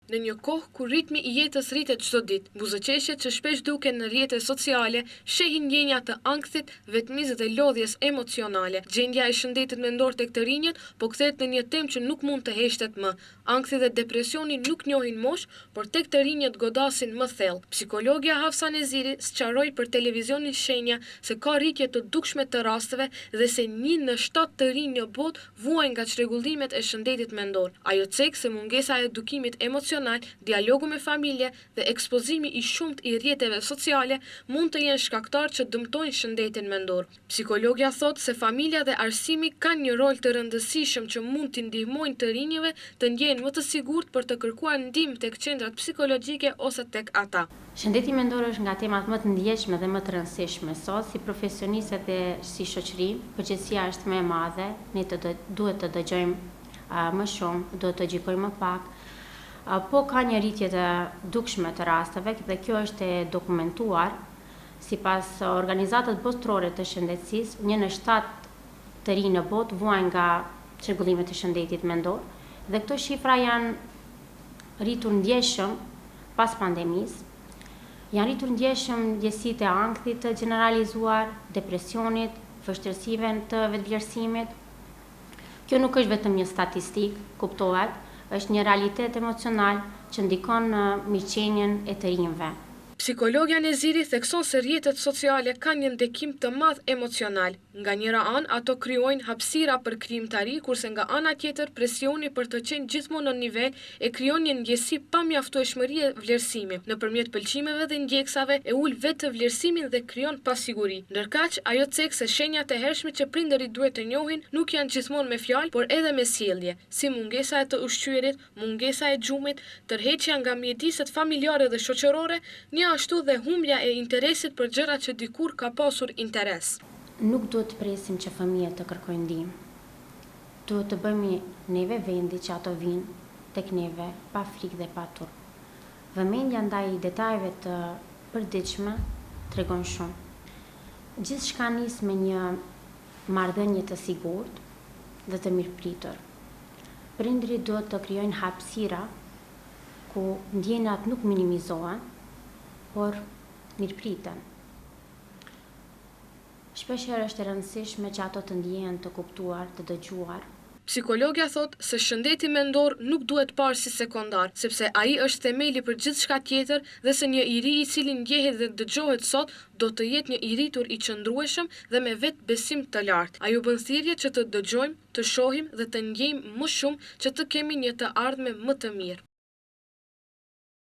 Në një kohë ku ritmi i jetës rritet çdo ditë, buzëqeshjet që shpesh duken në rrjetet sociale shehin ndjenja të ankthit, vetmisë dhe lodhjes emocionale. Gjendja e shëndetit mendor tek të rinjët po kthehet në një temë që nuk mund të heshtet më. Ankthi dhe depresioni nuk njohin moshë, por tek të rinjët godasin më thellë. Psikologja Hafsa Neziri sqaroi për televizionin Shenja se ka rritje të dukshme të rasteve dhe se 1 në 7 të rinj në botë vuajnë nga çrregullimet e shëndetit mendor. Ajo cek se mungesa e edukimit emocional, dialogu me familje dhe ekspozimi i shumt i rrjeteve sociale mund të jenë shkaktar që dëmtojnë shëndetin mendor. Psikologja thot se familja dhe arsimi kanë një rol të rëndësishëm që mund t'i ndihmojnë të rinjëve të ndjehen më të sigurt për të kërkuar ndihmë tek qendrat psikologjike ose tek ata. Shëndeti mendor është nga temat më të ndjeshme dhe më të rëndësishme sot, si profesionistët dhe si shoqëri. Përgjegjësia është më e madhe, ne duhet të dëgjojmë më shumë, duhet të gjykojmë më pak. Po ka një rritje të dukshme të rasteve dhe kjo është e dokumentuar sipas organizatës botërore të shëndetësisë, 1 në 7 të rinj në botë vuajnë nga çrregullimet e shëndetit mendor dhe këto shifra janë rritur ndjeshëm pas pandemisë. Janë rritur ndjeshëm ndjesitë e ankthit të gjeneralizuar, depresionit, vështirësive të vetvlerësimit. Kjo nuk është vetëm një statistikë, kuptohet, është një realitet emocional që ndikon në mirëqenien e të rinjve. Psikologja Neziri thekson se rrjetet sociale kanë një ndikim të madh emocional. Nga njëra anë, ato krijojnë hapësira për krijimtari, kurse nga ana tjetër presioni për të qenë gjithmonë në nivel e krijon një ndjesi pa mjaftueshmërie vlerësimi. Nëpërmjet pëlqimeve dhe ndjeksave e ul vetë vlerësimin dhe krijon pasiguri. Ndërkaq, ajo cek se shenjat e hershme që prindërit duhet të njohin nuk janë gjithmonë me fjalë, por edhe me sjellje, si mungesa e të ushqyerit, mungesa e gjumit, tërheqja nga mjediset familjare dhe shoqërore, ashtu dhe humbja e interesit për gjëra që dikur ka pasur interes. Nuk duhet të presim që fëmijët të kërkojnë ndihmë. Duhet të bëjmë neve vendi që ato vinë tek neve pa frikë dhe pa turp. Vëmendja ndaj detajeve të përditshme tregon shumë. Gjithçka nis me një marrëdhënie të sigurt dhe të mirëpritur. Prindërit duhet të krijojnë hapësira ku ndjenjat nuk minimizohen, por mirëpriten. Shpeshherë është e rëndësishme që ato të ndjehen të kuptuar, të dëgjuar. Psikologja thot se shëndeti mendor nuk duhet parë si sekondar, sepse ai është themeli për gjithçka tjetër dhe se një i ri i cili ndjehet dhe dëgjohet sot do të jetë një i rritur i qëndrueshëm dhe me vetë besim të lartë. Ai u bën thirrje që të dëgjojmë, të shohim dhe të ndjejmë më shumë që të kemi një të ardhme më të mirë.